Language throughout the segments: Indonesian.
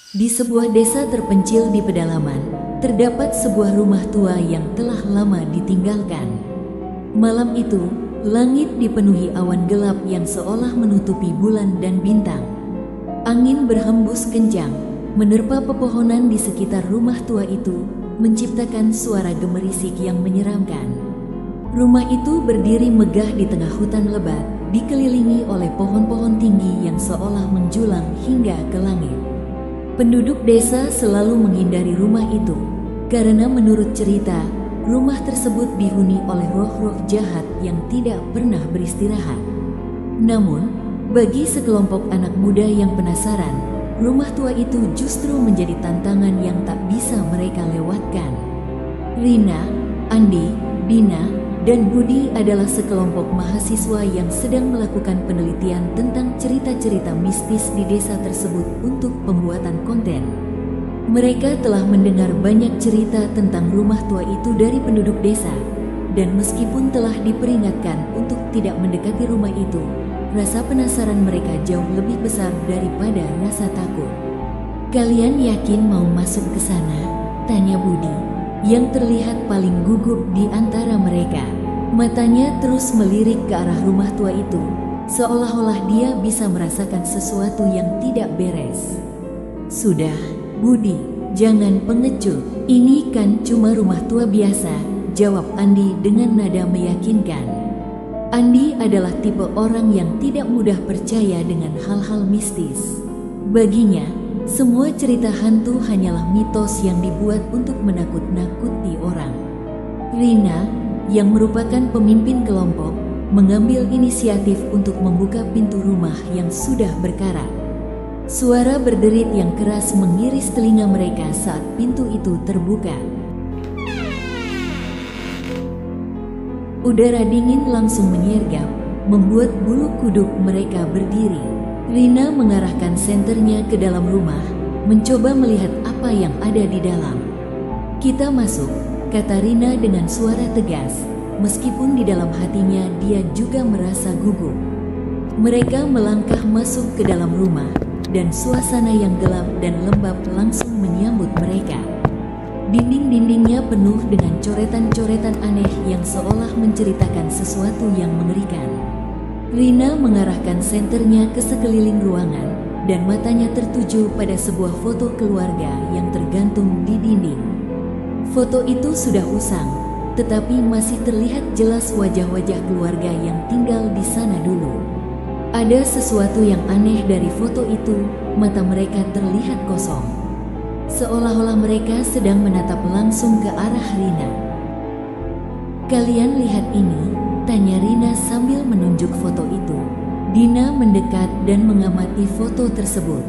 Di sebuah desa terpencil di pedalaman, terdapat sebuah rumah tua yang telah lama ditinggalkan. Malam itu, langit dipenuhi awan gelap yang seolah menutupi bulan dan bintang. Angin berhembus kencang, menerpa pepohonan di sekitar rumah tua itu, menciptakan suara gemerisik yang menyeramkan. Rumah itu berdiri megah di tengah hutan lebat, dikelilingi oleh pohon-pohon tinggi yang seolah menjulang hingga ke langit. Penduduk desa selalu menghindari rumah itu, karena menurut cerita, rumah tersebut dihuni oleh roh-roh jahat yang tidak pernah beristirahat. Namun, bagi sekelompok anak muda yang penasaran, rumah tua itu justru menjadi tantangan yang tak bisa mereka lewatkan. Rina, Andi, Dina, dan Budi adalah sekelompok mahasiswa yang sedang melakukan penelitian tentang cerita-cerita mistis di desa tersebut untuk pembuatan konten. Mereka telah mendengar banyak cerita tentang rumah tua itu dari penduduk desa, dan meskipun telah diperingatkan untuk tidak mendekati rumah itu, rasa penasaran mereka jauh lebih besar daripada rasa takut. "Kalian yakin mau masuk ke sana?" tanya Budi, yang terlihat paling gugup di antara mereka. Matanya terus melirik ke arah rumah tua itu, seolah-olah dia bisa merasakan sesuatu yang tidak beres. "Sudah, Budi, jangan pengecut. Ini kan cuma rumah tua biasa," jawab Andi dengan nada meyakinkan. Andi adalah tipe orang yang tidak mudah percaya dengan hal-hal mistis. Baginya, semua cerita hantu hanyalah mitos yang dibuat untuk menakut-nakuti orang. Rina, yang merupakan pemimpin kelompok, mengambil inisiatif untuk membuka pintu rumah yang sudah berkarat. Suara berderit yang keras mengiris telinga mereka saat pintu itu terbuka. Udara dingin langsung menyergap, membuat bulu kuduk mereka berdiri. Rina mengarahkan senternya ke dalam rumah, mencoba melihat apa yang ada di dalam. "Kita masuk," kata Rina dengan suara tegas, meskipun di dalam hatinya dia juga merasa gugup. Mereka melangkah masuk ke dalam rumah, dan suasana yang gelap dan lembab langsung menyambut mereka. Dinding-dindingnya penuh dengan coretan-coretan aneh yang seolah menceritakan sesuatu yang mengerikan. Rina mengarahkan senternya ke sekeliling ruangan, dan matanya tertuju pada sebuah foto keluarga yang tergantung di dinding. Foto itu sudah usang, tetapi masih terlihat jelas wajah-wajah keluarga yang tinggal di sana dulu. Ada sesuatu yang aneh dari foto itu, mata mereka terlihat kosong, seolah-olah mereka sedang menatap langsung ke arah Rina. "Kalian lihat ini?" tanya Rina sambil menunjuk foto itu. Dina mendekat dan mengamati foto tersebut.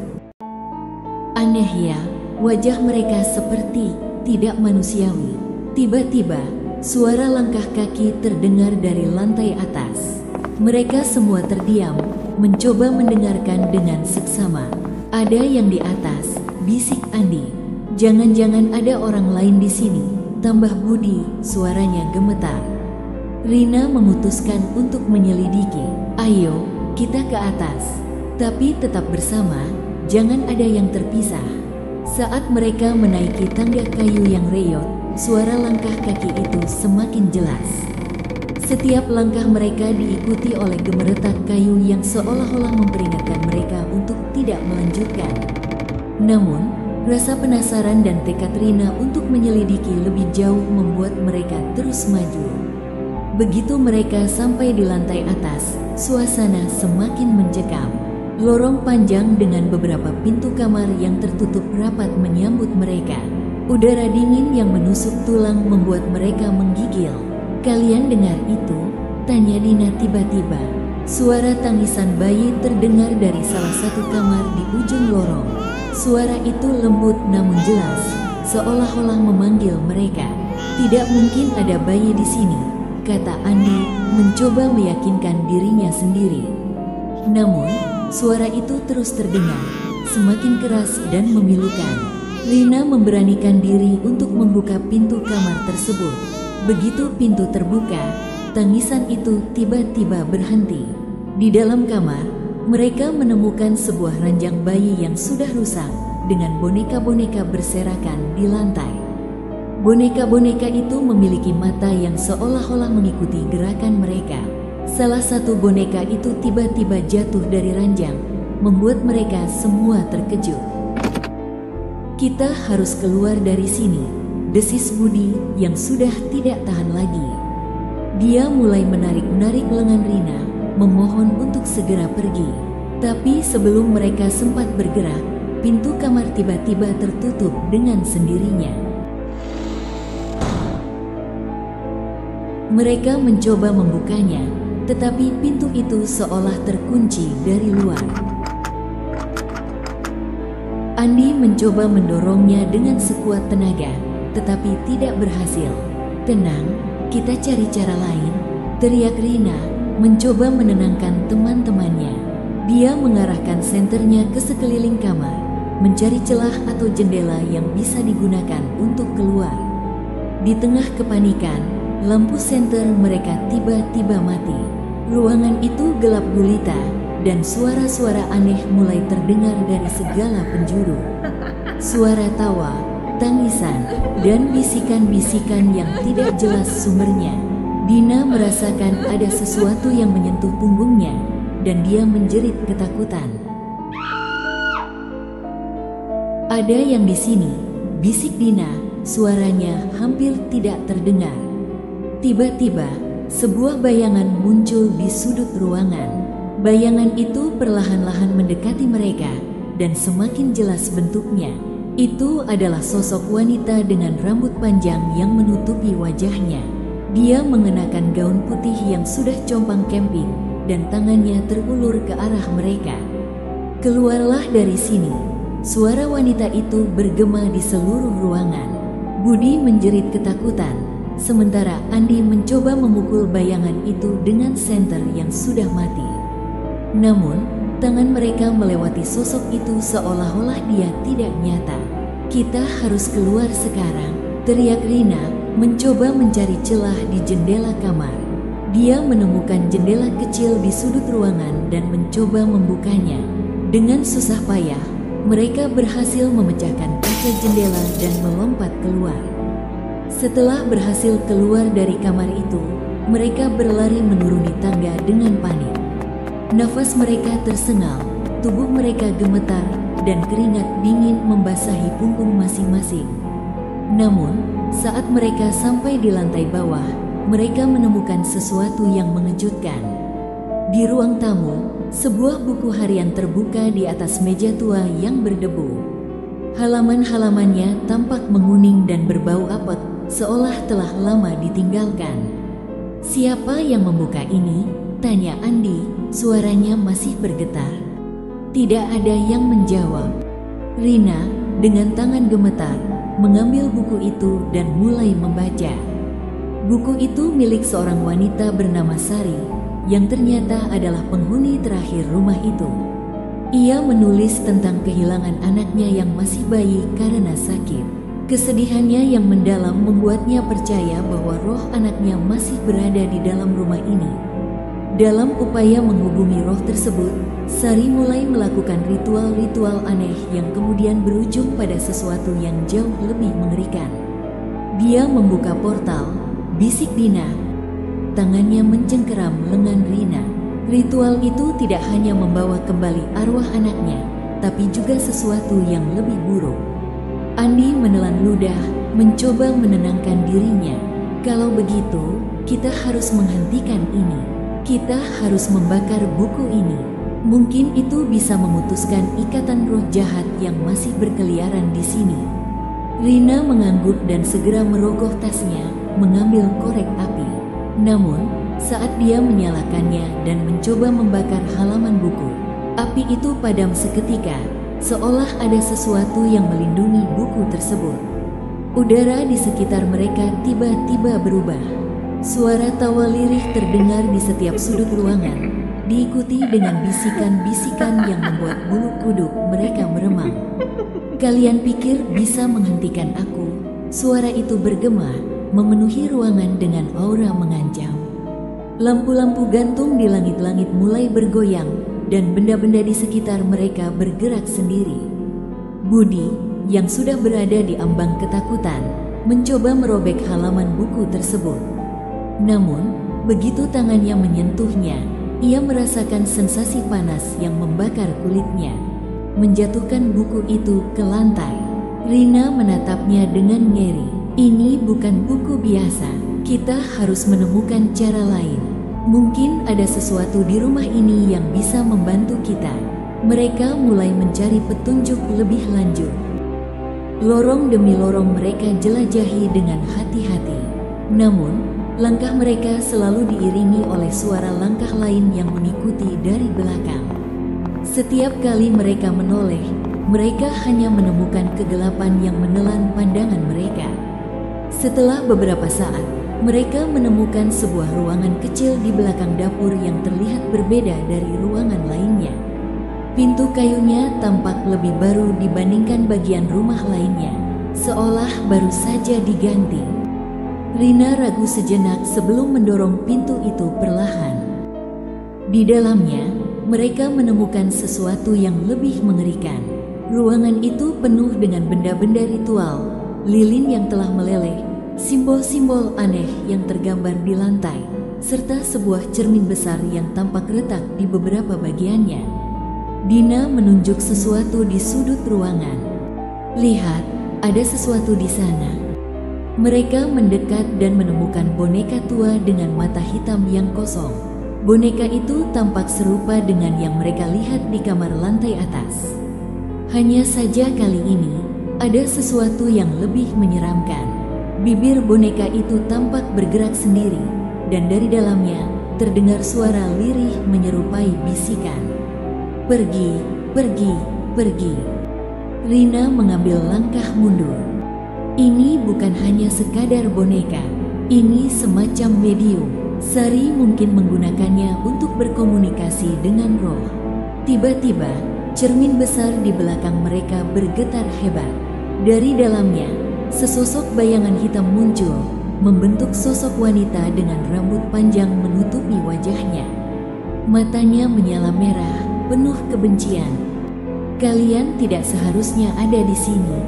"Aneh ya, wajah mereka seperti tidak manusiawi." Tiba-tiba, suara langkah kaki terdengar dari lantai atas. Mereka semua terdiam, mencoba mendengarkan dengan seksama. "Ada yang di atas," bisik Andi. "Jangan-jangan ada orang lain di sini," tambah Budi, suaranya gemetar. Rina memutuskan untuk menyelidiki. "Ayo, kita ke atas. Tapi tetap bersama, jangan ada yang terpisah." Saat mereka menaiki tangga kayu yang reyot, suara langkah kaki itu semakin jelas. Setiap langkah mereka diikuti oleh gemeretak kayu yang seolah-olah memperingatkan mereka untuk tidak melanjutkan. Namun, rasa penasaran dan tekad Rina untuk menyelidiki lebih jauh membuat mereka terus maju. Begitu mereka sampai di lantai atas, suasana semakin mencekam. Lorong panjang dengan beberapa pintu kamar yang tertutup rapat menyambut mereka. Udara dingin yang menusuk tulang membuat mereka menggigil. "Kalian dengar itu?" tanya Dina tiba-tiba. Suara tangisan bayi terdengar dari salah satu kamar di ujung lorong. Suara itu lembut namun jelas, seolah-olah memanggil mereka. "Tidak mungkin ada bayi di sini," kata Andi, mencoba meyakinkan dirinya sendiri. Namun, suara itu terus terdengar, semakin keras dan memilukan. Rina memberanikan diri untuk membuka pintu kamar tersebut. Begitu pintu terbuka, tangisan itu tiba-tiba berhenti. Di dalam kamar, mereka menemukan sebuah ranjang bayi yang sudah rusak, dengan boneka-boneka berserakan di lantai. Boneka-boneka itu memiliki mata yang seolah-olah mengikuti gerakan mereka. Salah satu boneka itu tiba-tiba jatuh dari ranjang, membuat mereka semua terkejut. "Kita harus keluar dari sini," desis Budi yang sudah tidak tahan lagi. Dia mulai menarik-narik lengan Rina, memohon untuk segera pergi. Tapi sebelum mereka sempat bergerak, pintu kamar tiba-tiba tertutup dengan sendirinya. Mereka mencoba membukanya, tetapi pintu itu seolah terkunci dari luar. Andi mencoba mendorongnya dengan sekuat tenaga, tetapi tidak berhasil. "Tenang, kita cari cara lain," teriak Rina, mencoba menenangkan teman-temannya. Dia mengarahkan senternya ke sekeliling kamar, mencari celah atau jendela yang bisa digunakan untuk keluar. Di tengah kepanikan, lampu senter mereka tiba-tiba mati. Ruangan itu gelap gulita, dan suara-suara aneh mulai terdengar dari segala penjuru. Suara tawa, tangisan, dan bisikan-bisikan yang tidak jelas sumbernya. Dina merasakan ada sesuatu yang menyentuh punggungnya, dan dia menjerit ketakutan. "Ada yang di sini," bisik Dina, suaranya hampir tidak terdengar. Tiba-tiba, sebuah bayangan muncul di sudut ruangan. Bayangan itu perlahan-lahan mendekati mereka, dan semakin jelas bentuknya. Itu adalah sosok wanita dengan rambut panjang yang menutupi wajahnya. Dia mengenakan gaun putih yang sudah compang camping, dan tangannya terulur ke arah mereka. "Keluarlah dari sini!" Suara wanita itu bergema di seluruh ruangan. Budi menjerit ketakutan, sementara Andi mencoba memukul bayangan itu dengan senter yang sudah mati. Namun, tangan mereka melewati sosok itu seolah-olah dia tidak nyata. "Kita harus keluar sekarang," teriak Rina, mencoba mencari celah di jendela kamar. Dia menemukan jendela kecil di sudut ruangan dan mencoba membukanya. Dengan susah payah, mereka berhasil memecahkan kaca jendela dan melompat keluar. Setelah berhasil keluar dari kamar itu, mereka berlari menuruni tangga dengan panik. Nafas mereka tersengal, tubuh mereka gemetar, dan keringat dingin membasahi punggung masing-masing. Namun, saat mereka sampai di lantai bawah, mereka menemukan sesuatu yang mengejutkan. Di ruang tamu, sebuah buku harian terbuka di atas meja tua yang berdebu. Halaman-halamannya tampak menguning dan berbau apek, seolah telah lama ditinggalkan. "Siapa yang membuka ini?" tanya Andi, suaranya masih bergetar. Tidak ada yang menjawab. Rina dengan tangan gemetar mengambil buku itu dan mulai membaca. Buku itu milik seorang wanita bernama Sari, yang ternyata adalah penghuni terakhir rumah itu. Ia menulis tentang kehilangan anaknya yang masih bayi karena sakit. Kesedihannya yang mendalam membuatnya percaya bahwa roh anaknya masih berada di dalam rumah ini. Dalam upaya menghubungi roh tersebut, Sari mulai melakukan ritual-ritual aneh yang kemudian berujung pada sesuatu yang jauh lebih mengerikan. Dia membuka portal, bisik Dina. Tangannya mencengkeram lengan Rina. Ritual itu tidak hanya membawa kembali arwah anaknya, tapi juga sesuatu yang lebih buruk. Andi menelan ludah, mencoba menenangkan dirinya. "Kalau begitu, kita harus menghentikan ini. Kita harus membakar buku ini. Mungkin itu bisa memutuskan ikatan roh jahat yang masih berkeliaran di sini." Rina mengangguk dan segera merogoh tasnya, mengambil korek api. Namun, saat dia menyalakannya dan mencoba membakar halaman buku, api itu padam seketika, seolah ada sesuatu yang melindungi buku tersebut. Udara di sekitar mereka tiba-tiba berubah. Suara tawa lirih terdengar di setiap sudut ruangan, diikuti dengan bisikan-bisikan yang membuat bulu kuduk mereka meremang. "Kalian pikir bisa menghentikan aku?" Suara itu bergema, memenuhi ruangan dengan aura mengancam. Lampu-lampu gantung di langit-langit mulai bergoyang, dan benda-benda di sekitar mereka bergerak sendiri. Budi, yang sudah berada di ambang ketakutan, mencoba merobek halaman buku tersebut. Namun, begitu tangannya menyentuhnya, ia merasakan sensasi panas yang membakar kulitnya, menjatuhkan buku itu ke lantai. Rina menatapnya dengan ngeri. Ini bukan buku biasa, kita harus menemukan cara lain. Mungkin ada sesuatu di rumah ini yang bisa membantu kita. Mereka mulai mencari petunjuk lebih lanjut. Lorong demi lorong mereka jelajahi dengan hati-hati. Namun, langkah mereka selalu diiringi oleh suara langkah lain yang mengikuti dari belakang. Setiap kali mereka menoleh, mereka hanya menemukan kegelapan yang menelan pandangan mereka. Setelah beberapa saat, mereka menemukan sebuah ruangan kecil di belakang dapur yang terlihat berbeda dari ruangan lainnya. Pintu kayunya tampak lebih baru dibandingkan bagian rumah lainnya, seolah baru saja diganti. Rina ragu sejenak sebelum mendorong pintu itu perlahan. Di dalamnya, mereka menemukan sesuatu yang lebih mengerikan. Ruangan itu penuh dengan benda-benda ritual, lilin yang telah meleleh, simbol-simbol aneh yang tergambar di lantai, serta sebuah cermin besar yang tampak retak di beberapa bagiannya. Dina menunjuk sesuatu di sudut ruangan. Lihat, ada sesuatu di sana. Mereka mendekat dan menemukan boneka tua dengan mata hitam yang kosong. Boneka itu tampak serupa dengan yang mereka lihat di kamar lantai atas. Hanya saja kali ini, ada sesuatu yang lebih menyeramkan. Bibir boneka itu tampak bergerak sendiri, dan dari dalamnya terdengar suara lirih menyerupai bisikan. Pergi, pergi, pergi. Rina mengambil langkah mundur. Ini bukan hanya sekadar boneka, ini semacam medium. Sari mungkin menggunakannya untuk berkomunikasi dengan roh. Tiba-tiba, cermin besar di belakang mereka bergetar hebat. Dari dalamnya, sesosok bayangan hitam muncul, membentuk sosok wanita dengan rambut panjang menutupi wajahnya. Matanya menyala merah, penuh kebencian. Kalian tidak seharusnya ada di sini.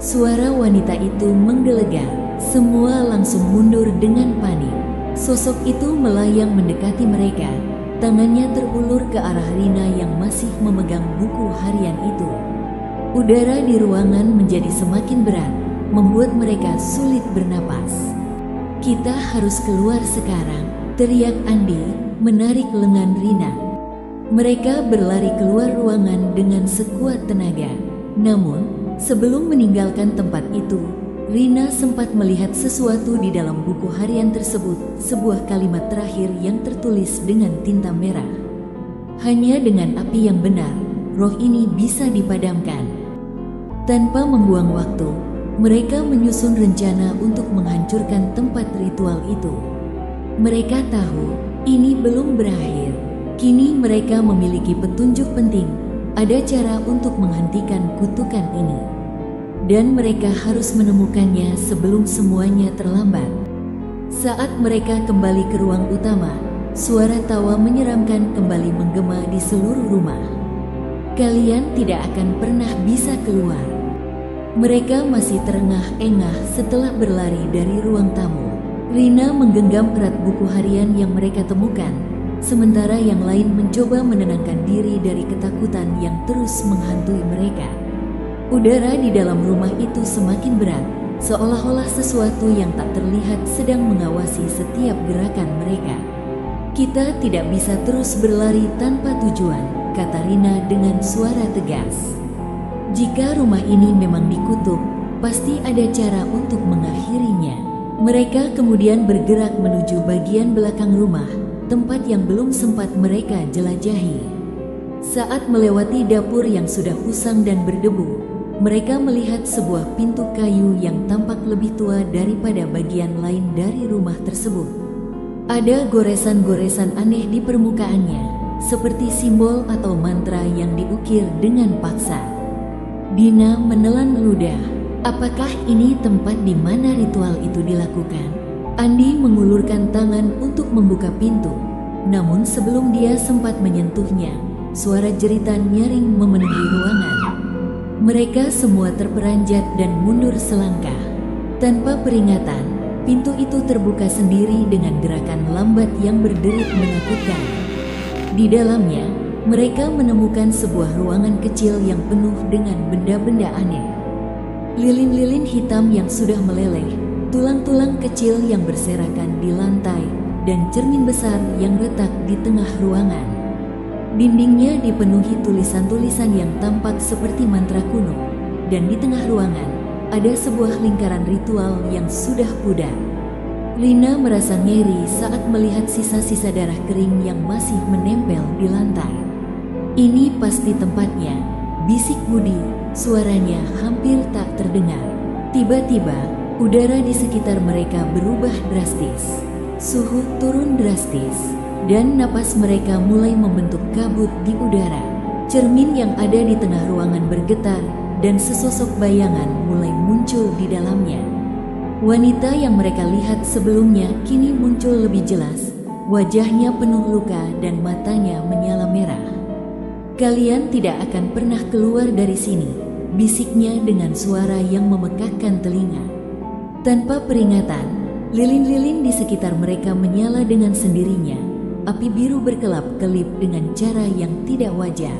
Suara wanita itu menggelegar. Semua langsung mundur dengan panik. Sosok itu melayang mendekati mereka. Tangannya terulur ke arah Rina yang masih memegang buku harian itu. Udara di ruangan menjadi semakin berat, membuat mereka sulit bernapas. Kita harus keluar sekarang, teriak Andi, menarik lengan Rina. Mereka berlari keluar ruangan dengan sekuat tenaga. Namun, sebelum meninggalkan tempat itu, Rina sempat melihat sesuatu di dalam buku harian tersebut, sebuah kalimat terakhir yang tertulis dengan tinta merah. Hanya dengan api yang benar, roh ini bisa dipadamkan. Tanpa membuang waktu, mereka menyusun rencana untuk menghancurkan tempat ritual itu. Mereka tahu ini belum berakhir. Kini mereka memiliki petunjuk penting, ada cara untuk menghentikan kutukan ini. Dan mereka harus menemukannya sebelum semuanya terlambat. Saat mereka kembali ke ruang utama, suara tawa menyeramkan kembali menggema di seluruh rumah. Kalian tidak akan pernah bisa keluar. Mereka masih terengah-engah setelah berlari dari ruang tamu. Rina menggenggam erat buku harian yang mereka temukan, sementara yang lain mencoba menenangkan diri dari ketakutan yang terus menghantui mereka. Udara di dalam rumah itu semakin berat, seolah-olah sesuatu yang tak terlihat sedang mengawasi setiap gerakan mereka. Kita tidak bisa terus berlari tanpa tujuan, kata Rina dengan suara tegas. Jika rumah ini memang dikutuk, pasti ada cara untuk mengakhirinya. Mereka kemudian bergerak menuju bagian belakang rumah, tempat yang belum sempat mereka jelajahi. Saat melewati dapur yang sudah usang dan berdebu, mereka melihat sebuah pintu kayu yang tampak lebih tua daripada bagian lain dari rumah tersebut. Ada goresan-goresan aneh di permukaannya, seperti simbol atau mantra yang diukir dengan paksa. Dina menelan ludah. Apakah ini tempat di mana ritual itu dilakukan? Andi mengulurkan tangan untuk membuka pintu. Namun sebelum dia sempat menyentuhnya, suara jeritan nyaring memenuhi ruangan. Mereka semua terperanjat dan mundur selangkah. Tanpa peringatan, pintu itu terbuka sendiri dengan gerakan lambat yang berderit menakutkan. Di dalamnya, mereka menemukan sebuah ruangan kecil yang penuh dengan benda-benda aneh. Lilin-lilin hitam yang sudah meleleh, tulang-tulang kecil yang berserakan di lantai, dan cermin besar yang retak di tengah ruangan. Dindingnya dipenuhi tulisan-tulisan yang tampak seperti mantra kuno, dan di tengah ruangan ada sebuah lingkaran ritual yang sudah pudar. Rina merasa ngeri saat melihat sisa-sisa darah kering yang masih menempel di lantai. "Ini pasti tempatnya," bisik Budi, suaranya hampir tak terdengar. Tiba-tiba, udara di sekitar mereka berubah drastis. Suhu turun drastis, dan napas mereka mulai membentuk kabut di udara. Cermin yang ada di tengah ruangan bergetar, dan sesosok bayangan mulai muncul di dalamnya. Wanita yang mereka lihat sebelumnya kini muncul lebih jelas. Wajahnya penuh luka dan matanya menyala merah. "Kalian tidak akan pernah keluar dari sini," bisiknya dengan suara yang memekakkan telinga. Tanpa peringatan, lilin-lilin di sekitar mereka menyala dengan sendirinya. Api biru berkelap-kelip dengan cara yang tidak wajar.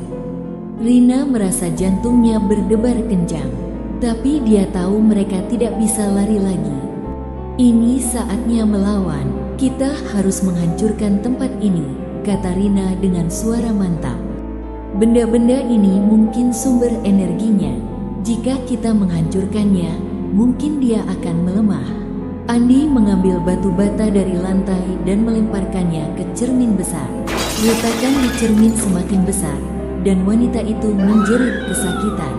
Rina merasa jantungnya berdebar kencang, tapi dia tahu mereka tidak bisa lari lagi. "Ini saatnya melawan. Kita harus menghancurkan tempat ini," kata Rina dengan suara mantap. "Benda-benda ini mungkin sumber energinya. Jika kita menghancurkannya, mungkin dia akan melemah." Andi mengambil batu bata dari lantai dan melemparkannya ke cermin besar. Letakan di cermin semakin besar, dan wanita itu menjerit kesakitan.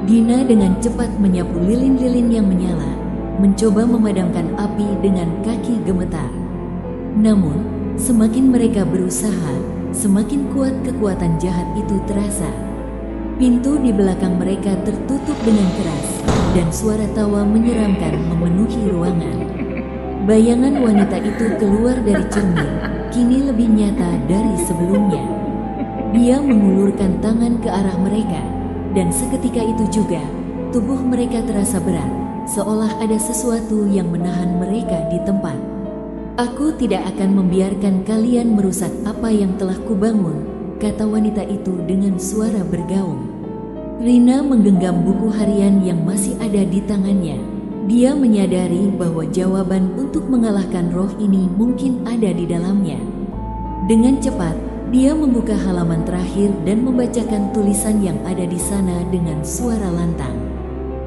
Dina dengan cepat menyapu lilin-lilin yang menyala, mencoba memadamkan api dengan kaki gemetar. Namun, semakin mereka berusaha, semakin kuat kekuatan jahat itu terasa. Pintu di belakang mereka tertutup dengan keras, dan suara tawa menyeramkan memenuhi ruangan. Bayangan wanita itu keluar dari cermin, kini lebih nyata dari sebelumnya. Dia mengulurkan tangan ke arah mereka, dan seketika itu juga, tubuh mereka terasa berat, seolah ada sesuatu yang menahan mereka di tempat. "Aku tidak akan membiarkan kalian merusak apa yang telah kubangun," kata wanita itu dengan suara bergaung. Rina menggenggam buku harian yang masih ada di tangannya. Dia menyadari bahwa jawaban untuk mengalahkan roh ini mungkin ada di dalamnya. Dengan cepat, dia membuka halaman terakhir dan membacakan tulisan yang ada di sana dengan suara lantang.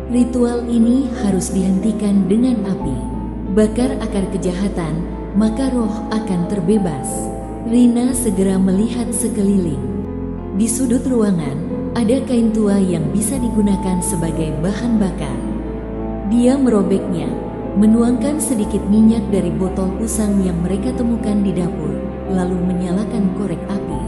"Ritual ini harus dihentikan dengan api. Bakar akar kejahatan, maka roh akan terbebas." Rina segera melihat sekeliling. Di sudut ruangan, ada kain tua yang bisa digunakan sebagai bahan bakar. Dia merobeknya, menuangkan sedikit minyak dari botol usang yang mereka temukan di dapur, lalu menyalakan korek api.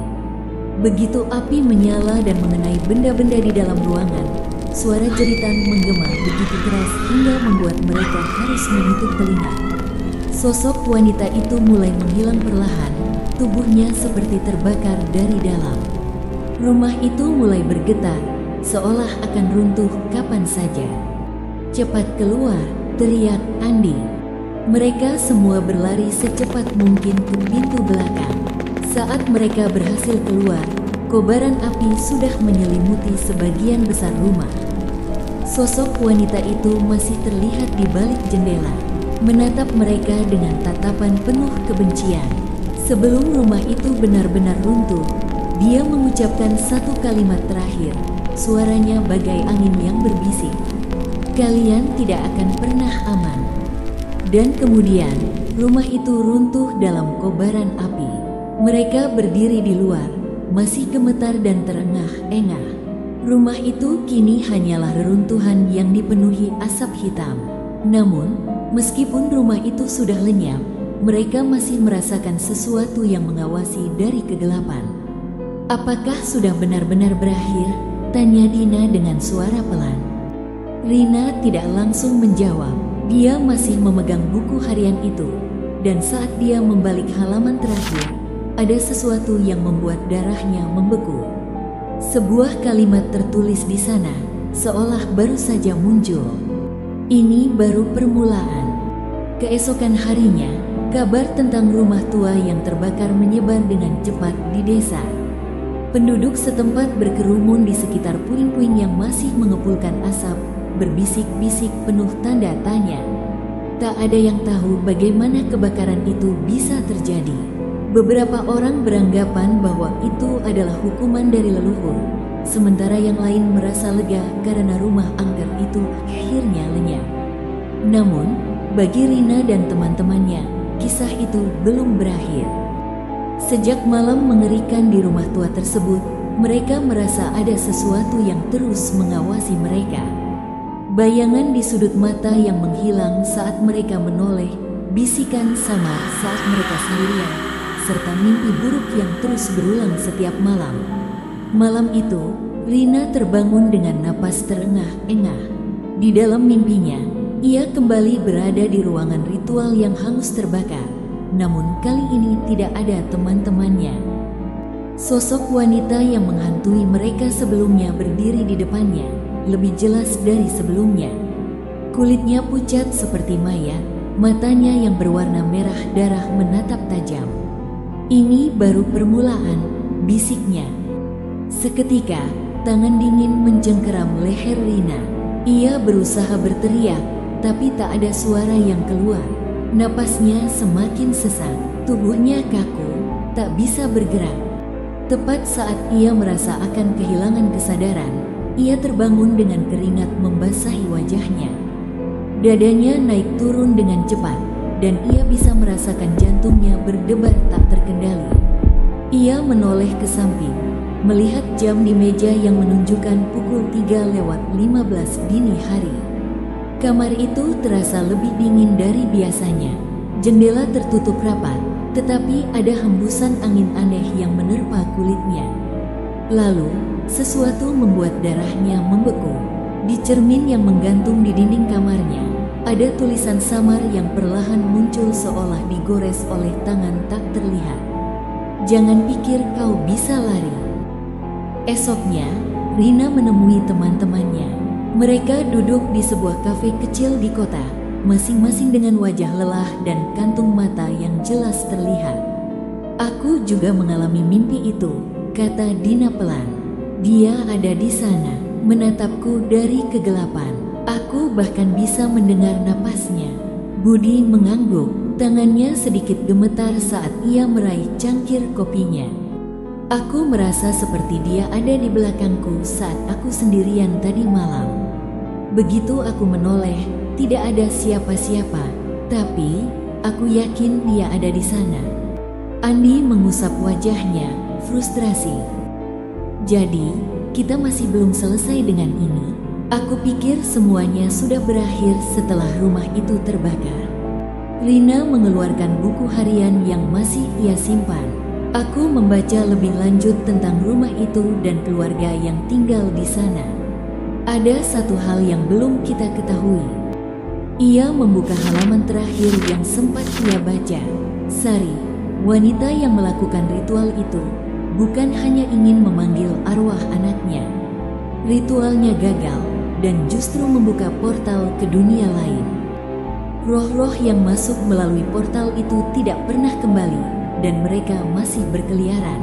Begitu api menyala dan mengenai benda-benda di dalam ruangan, suara jeritan menggema begitu keras hingga membuat mereka harus menutup telinga. Sosok wanita itu mulai menghilang perlahan, tubuhnya seperti terbakar dari dalam. Rumah itu mulai bergetar, seolah akan runtuh kapan saja. "Cepat keluar!" teriak Andi. Mereka semua berlari secepat mungkin ke pintu belakang. Saat mereka berhasil keluar, kobaran api sudah menyelimuti sebagian besar rumah. Sosok wanita itu masih terlihat di balik jendela, menatap mereka dengan tatapan penuh kebencian. Sebelum rumah itu benar-benar runtuh, dia mengucapkan satu kalimat terakhir. Suaranya bagai angin yang berbisik, "Kalian tidak akan pernah aman." Dan kemudian, rumah itu runtuh dalam kobaran api. Mereka berdiri di luar, masih gemetar dan terengah-engah. Rumah itu kini hanyalah reruntuhan yang dipenuhi asap hitam. Namun, meskipun rumah itu sudah lenyap, mereka masih merasakan sesuatu yang mengawasi dari kegelapan. "Apakah sudah benar-benar berakhir?" tanya Dina dengan suara pelan. Rina tidak langsung menjawab. Dia masih memegang buku harian itu, dan saat dia membalik halaman terakhir, ada sesuatu yang membuat darahnya membeku. Sebuah kalimat tertulis di sana, seolah baru saja muncul. Ini baru permulaan. Keesokan harinya, kabar tentang rumah tua yang terbakar menyebar dengan cepat di desa. Penduduk setempat berkerumun di sekitar puing-puing yang masih mengepulkan asap, berbisik-bisik penuh tanda tanya. Tak ada yang tahu bagaimana kebakaran itu bisa terjadi. Beberapa orang beranggapan bahwa itu adalah hukuman dari leluhur, sementara yang lain merasa lega karena rumah angker itu akhirnya lenyap. Namun, bagi Rina dan teman-temannya, kisah itu belum berakhir. Sejak malam mengerikan di rumah tua tersebut, mereka merasa ada sesuatu yang terus mengawasi mereka. Bayangan di sudut mata yang menghilang saat mereka menoleh, bisikan samar saat mereka sendirian, serta mimpi buruk yang terus berulang setiap malam. Malam itu, Rina terbangun dengan napas terengah-engah. Di dalam mimpinya, ia kembali berada di ruangan ritual yang hangus terbakar. Namun kali ini tidak ada teman-temannya. Sosok wanita yang menghantui mereka sebelumnya berdiri di depannya, lebih jelas dari sebelumnya. Kulitnya pucat seperti mayat, matanya yang berwarna merah darah menatap tajam. "Ini baru permulaan," bisiknya. Seketika, tangan dingin mencengkeram leher Rina. Ia berusaha berteriak, tapi tak ada suara yang keluar. Napasnya semakin sesak, tubuhnya kaku, tak bisa bergerak. Tepat saat ia merasa akan kehilangan kesadaran, ia terbangun dengan keringat membasahi wajahnya. Dadanya naik turun dengan cepat, dan ia bisa merasakan jantungnya berdebar tak terkendali. Ia menoleh ke samping, melihat jam di meja yang menunjukkan pukul 3:15 dini hari. Kamar itu terasa lebih dingin dari biasanya. Jendela tertutup rapat, tetapi ada hembusan angin aneh yang menerpa kulitnya. Lalu, sesuatu membuat darahnya membeku. Di cermin yang menggantung di dinding kamarnya, ada tulisan samar yang perlahan muncul seolah digores oleh tangan tak terlihat. "Jangan pikir kau bisa lari." Esoknya, Rina menemui teman-temannya. Mereka duduk di sebuah kafe kecil di kota, masing-masing dengan wajah lelah dan kantung mata yang jelas terlihat. "Aku juga mengalami mimpi itu," kata Dina pelan. "Dia ada di sana, menatapku dari kegelapan. Aku bahkan bisa mendengar napasnya." Budi mengangguk, tangannya sedikit gemetar saat ia meraih cangkir kopinya. "Aku merasa seperti dia ada di belakangku saat aku sendirian tadi malam. Begitu aku menoleh, tidak ada siapa-siapa, tapi aku yakin dia ada di sana." Andi mengusap wajahnya, frustrasi. "Jadi, kita masih belum selesai dengan ini. Aku pikir semuanya sudah berakhir setelah rumah itu terbakar." Rina mengeluarkan buku harian yang masih ia simpan. "Aku membaca lebih lanjut tentang rumah itu dan keluarga yang tinggal di sana. Ada satu hal yang belum kita ketahui." Ia membuka halaman terakhir yang sempat ia baca. Sari, wanita yang melakukan ritual itu, bukan hanya ingin memanggil arwah anaknya. Ritualnya gagal dan justru membuka portal ke dunia lain. Roh-roh yang masuk melalui portal itu tidak pernah kembali, dan mereka masih berkeliaran.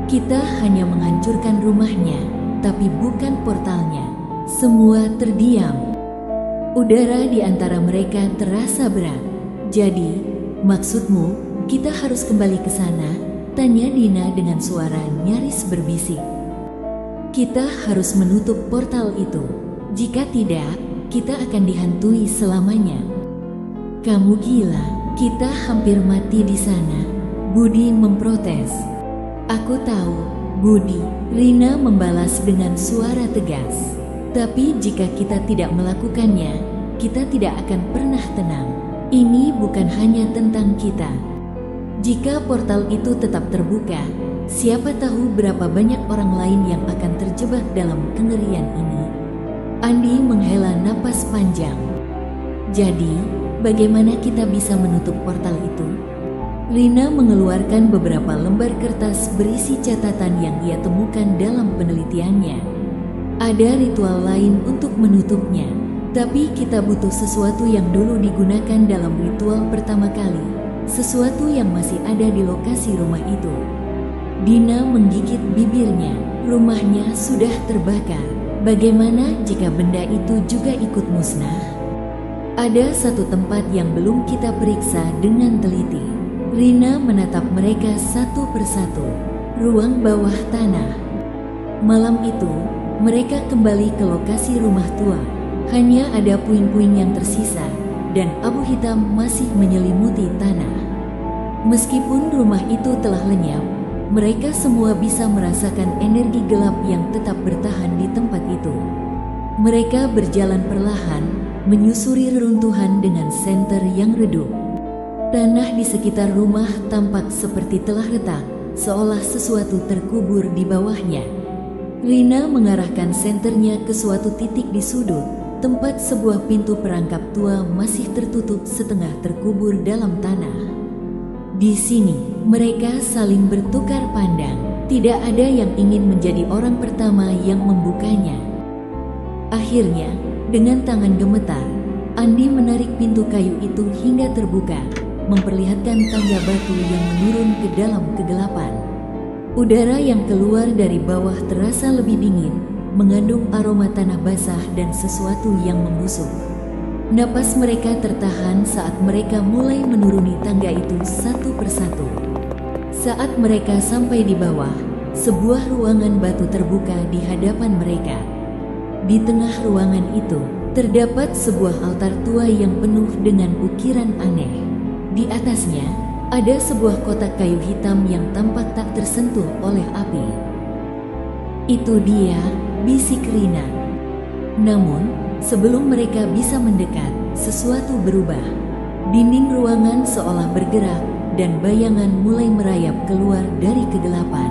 Kita hanya menghancurkan rumahnya, tapi bukan portalnya. Semua terdiam. Udara di antara mereka terasa berat. "Jadi, maksudmu kita harus kembali ke sana?" tanya Dina dengan suara nyaris berbisik. "Kita harus menutup portal itu. Jika tidak, kita akan dihantui selamanya." "Kamu gila, kita hampir mati di sana," Budi memprotes. "Aku tahu, Budi," Rina membalas dengan suara tegas. "Tapi jika kita tidak melakukannya, kita tidak akan pernah tenang. Ini bukan hanya tentang kita. Jika portal itu tetap terbuka, siapa tahu berapa banyak orang lain yang akan terjebak dalam kengerian ini." Andi menghela napas panjang. "Jadi, bagaimana kita bisa menutup portal itu?" Rina mengeluarkan beberapa lembar kertas berisi catatan yang ia temukan dalam penelitiannya. Ada ritual lain untuk menutupnya, tapi kita butuh sesuatu yang dulu digunakan dalam ritual pertama kali, sesuatu yang masih ada di lokasi rumah itu. Dina menggigit bibirnya. Rumahnya sudah terbakar. Bagaimana jika benda itu juga ikut musnah? Ada satu tempat yang belum kita periksa dengan teliti. Rina menatap mereka satu persatu. Ruang bawah tanah. Malam itu, mereka kembali ke lokasi rumah tua. Hanya ada puing-puing yang tersisa, dan abu hitam masih menyelimuti tanah. Meskipun rumah itu telah lenyap, mereka semua bisa merasakan energi gelap yang tetap bertahan di tempat itu. Mereka berjalan perlahan, menyusuri reruntuhan dengan senter yang redup. Tanah di sekitar rumah tampak seperti telah retak, seolah sesuatu terkubur di bawahnya. Rina mengarahkan senternya ke suatu titik di sudut, tempat sebuah pintu perangkap tua masih tertutup setengah terkubur dalam tanah. Di sini, mereka saling bertukar pandang. Tidak ada yang ingin menjadi orang pertama yang membukanya. Akhirnya, dengan tangan gemetar, Andi menarik pintu kayu itu hingga terbuka, memperlihatkan tangga batu yang menurun ke dalam kegelapan. Udara yang keluar dari bawah terasa lebih dingin, mengandung aroma tanah basah dan sesuatu yang membusuk. Napas mereka tertahan saat mereka mulai menuruni tangga itu satu persatu. Saat mereka sampai di bawah, sebuah ruangan batu terbuka di hadapan mereka. Di tengah ruangan itu, terdapat sebuah altar tua yang penuh dengan ukiran aneh. Di atasnya, ada sebuah kotak kayu hitam yang tampak tak tersentuh oleh api. "Itu dia," bisik Rina. Namun, sebelum mereka bisa mendekat, sesuatu berubah. Dinding ruangan seolah bergerak dan bayangan mulai merayap keluar dari kegelapan.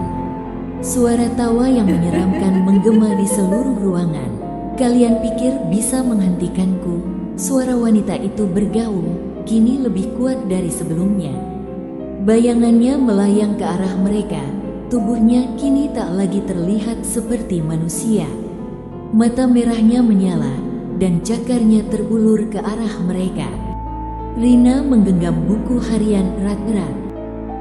Suara tawa yang menyeramkan menggema di seluruh ruangan. "Kalian pikir bisa menghentikanku?" Suara wanita itu bergaung, kini lebih kuat dari sebelumnya. Bayangannya melayang ke arah mereka. Tubuhnya kini tak lagi terlihat seperti manusia. Mata merahnya menyala dan cakarnya terulur ke arah mereka. Rina menggenggam buku harian erat-erat.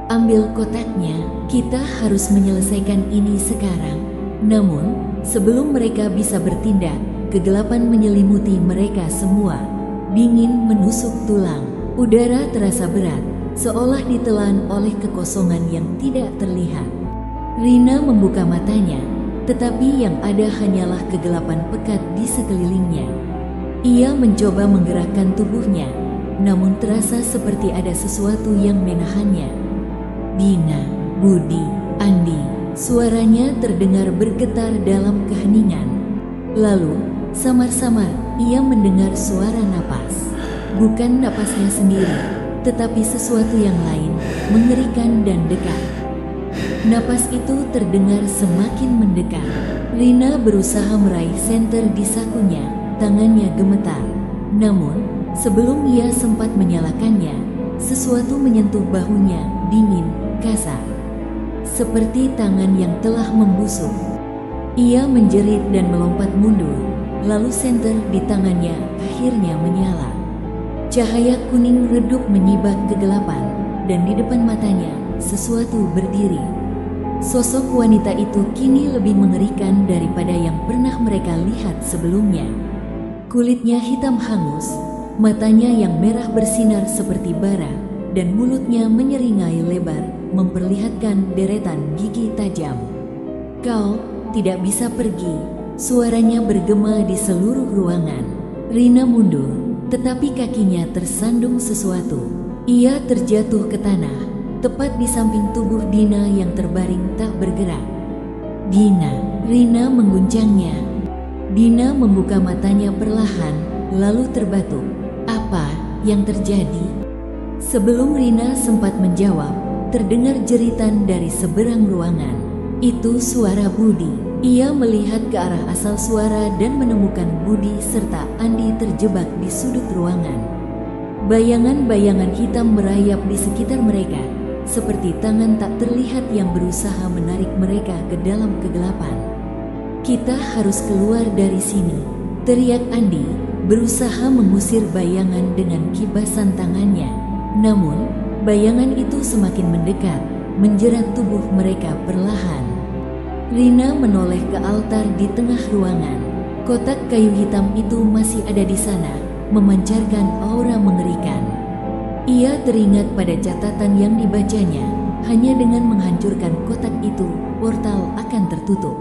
"Ambil kotaknya, kita harus menyelesaikan ini sekarang." Namun, sebelum mereka bisa bertindak, kegelapan menyelimuti mereka semua. Dingin menusuk tulang, udara terasa berat, seolah ditelan oleh kekosongan yang tidak terlihat. Rina membuka matanya, tetapi yang ada hanyalah kegelapan pekat di sekelilingnya. Ia mencoba menggerakkan tubuhnya, namun terasa seperti ada sesuatu yang menahannya. "Dina, Budi, Andi," suaranya terdengar bergetar dalam keheningan. Lalu, samar-samar ia mendengar suara napas. Bukan napasnya sendiri, tetapi sesuatu yang lain, mengerikan dan dekat. Napas itu terdengar semakin mendekat. Rina berusaha meraih senter di sakunya, tangannya gemetar. Namun, sebelum ia sempat menyalakannya, sesuatu menyentuh bahunya, dingin, kasar. Seperti tangan yang telah membusuk. Ia menjerit dan melompat mundur, lalu senter di tangannya akhirnya menyala. Cahaya kuning redup menyibak kegelapan, dan di depan matanya, sesuatu berdiri. Sosok wanita itu kini lebih mengerikan daripada yang pernah mereka lihat sebelumnya. Kulitnya hitam hangus, matanya yang merah bersinar seperti bara, dan mulutnya menyeringai lebar, memperlihatkan deretan gigi tajam. "Kau tidak bisa pergi," suaranya bergema di seluruh ruangan. Rina mundur, tetapi kakinya tersandung sesuatu. Ia terjatuh ke tanah, tepat di samping tubuh Dina yang terbaring tak bergerak. "Dina!" Rina mengguncangnya. Dina membuka matanya perlahan, lalu terbatuk. "Apa yang terjadi?" Sebelum Rina sempat menjawab, terdengar jeritan dari seberang ruangan. Itu suara Budi. Ia melihat ke arah asal suara dan menemukan Budi serta Andi terjebak di sudut ruangan. Bayangan-bayangan hitam merayap di sekitar mereka, seperti tangan tak terlihat yang berusaha menarik mereka ke dalam kegelapan. Kita harus keluar dari sini, teriak Andi, berusaha mengusir bayangan dengan kibasan tangannya. Namun, bayangan itu semakin mendekat, menjerat tubuh mereka perlahan. Rina menoleh ke altar di tengah ruangan. Kotak kayu hitam itu masih ada di sana, memancarkan aura mengerikan. Ia teringat pada catatan yang dibacanya, hanya dengan menghancurkan kotak itu, portal akan tertutup.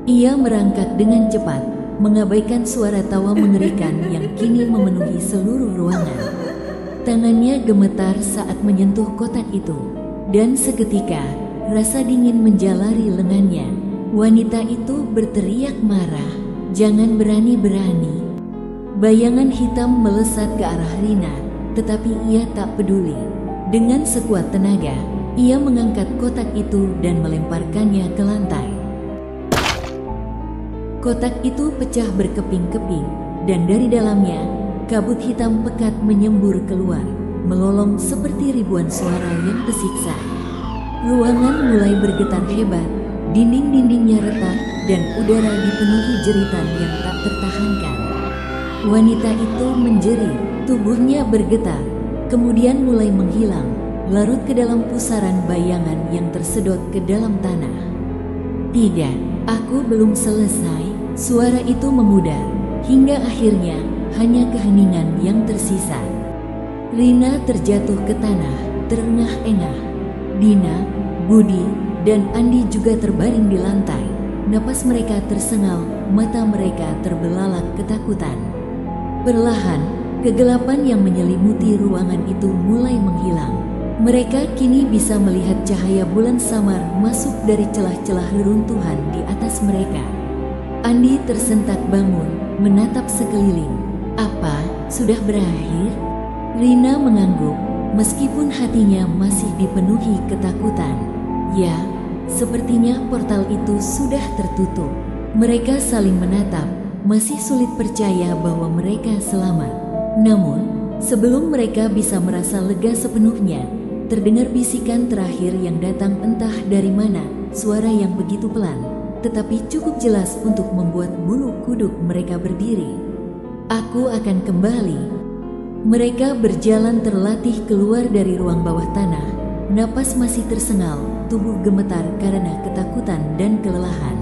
Ia merangkak dengan cepat, mengabaikan suara tawa mengerikan yang kini memenuhi seluruh ruangan. Tangannya gemetar saat menyentuh kotak itu, dan seketika rasa dingin menjalari lengannya. Wanita itu berteriak marah, "Jangan berani-berani!" Bayangan hitam melesat ke arah Rina, tetapi ia tak peduli. Dengan sekuat tenaga, ia mengangkat kotak itu dan melemparkannya ke lantai. Kotak itu pecah berkeping-keping, dan dari dalamnya, kabut hitam pekat menyembur keluar, melolong seperti ribuan suara yang tersiksa. Ruangan mulai bergetar hebat, dinding-dindingnya retak, dan udara dipenuhi jeritan yang tak tertahankan. Wanita itu menjerit, tubuhnya bergetar, kemudian mulai menghilang, larut ke dalam pusaran bayangan yang tersedot ke dalam tanah. "Tidak, aku belum selesai." Suara itu memudar, hingga akhirnya hanya keheningan yang tersisa. Rina terjatuh ke tanah, terengah-engah. Dina, Budi, dan Andi juga terbaring di lantai. Napas mereka tersengal, mata mereka terbelalak ketakutan. Perlahan, kegelapan yang menyelimuti ruangan itu mulai menghilang. Mereka kini bisa melihat cahaya bulan samar masuk dari celah-celah reruntuhan di atas mereka. Andi tersentak bangun, menatap sekeliling. "Apa, sudah berakhir?" Rina mengangguk, meskipun hatinya masih dipenuhi ketakutan. Ya, sepertinya portal itu sudah tertutup. Mereka saling menatap, masih sulit percaya bahwa mereka selamat. Namun, sebelum mereka bisa merasa lega sepenuhnya, terdengar bisikan terakhir yang datang entah dari mana, suara yang begitu pelan, tetapi cukup jelas untuk membuat bulu kuduk mereka berdiri. "Aku akan kembali." Mereka berjalan terlatih keluar dari ruang bawah tanah. Napas masih tersengal, tubuh gemetar karena ketakutan dan kelelahan.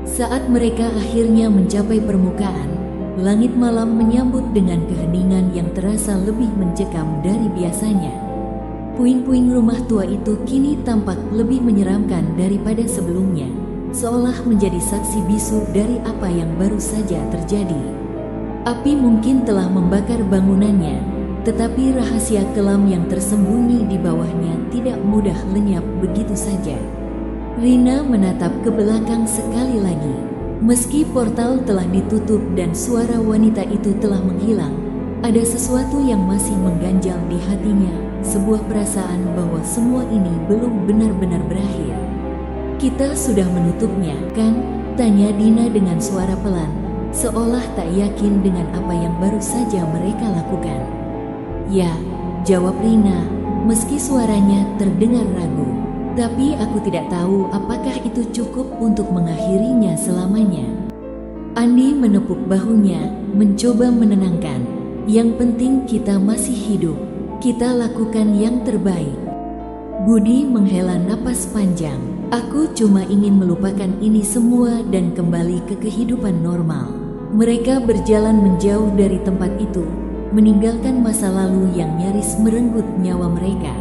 Saat mereka akhirnya mencapai permukaan, langit malam menyambut dengan keheningan yang terasa lebih mencekam dari biasanya. Puing-puing rumah tua itu kini tampak lebih menyeramkan daripada sebelumnya, seolah menjadi saksi bisu dari apa yang baru saja terjadi. Api mungkin telah membakar bangunannya, tetapi rahasia kelam yang tersembunyi di bawahnya tidak mudah lenyap begitu saja. Rina menatap ke belakang sekali lagi. Meski portal telah ditutup dan suara wanita itu telah menghilang, ada sesuatu yang masih mengganjal di hatinya, sebuah perasaan bahwa semua ini belum benar-benar berakhir. "Kita sudah menutupnya, kan?" tanya Dina dengan suara pelan, seolah tak yakin dengan apa yang baru saja mereka lakukan. "Ya," jawab Rina, meski suaranya terdengar ragu. "Tapi aku tidak tahu apakah itu cukup untuk mengakhirinya selamanya." Andi menepuk bahunya, mencoba menenangkan. "Yang penting kita masih hidup. Kita lakukan yang terbaik." Budi menghela napas panjang. "Aku cuma ingin melupakan ini semua dan kembali ke kehidupan normal." Mereka berjalan menjauh dari tempat itu, meninggalkan masa lalu yang nyaris merenggut nyawa mereka.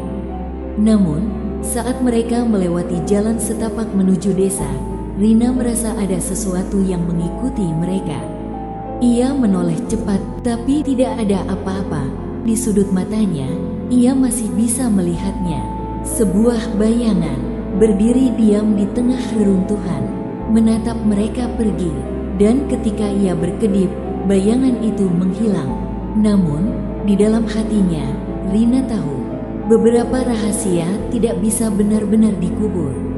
Namun, saat mereka melewati jalan setapak menuju desa, Rina merasa ada sesuatu yang mengikuti mereka. Ia menoleh cepat, tapi tidak ada apa-apa. Di sudut matanya, ia masih bisa melihatnya. Sebuah bayangan berdiri diam di tengah reruntuhan, menatap mereka pergi, dan ketika ia berkedip, bayangan itu menghilang. Namun, di dalam hatinya, Rina tahu beberapa rahasia tidak bisa benar-benar dikubur.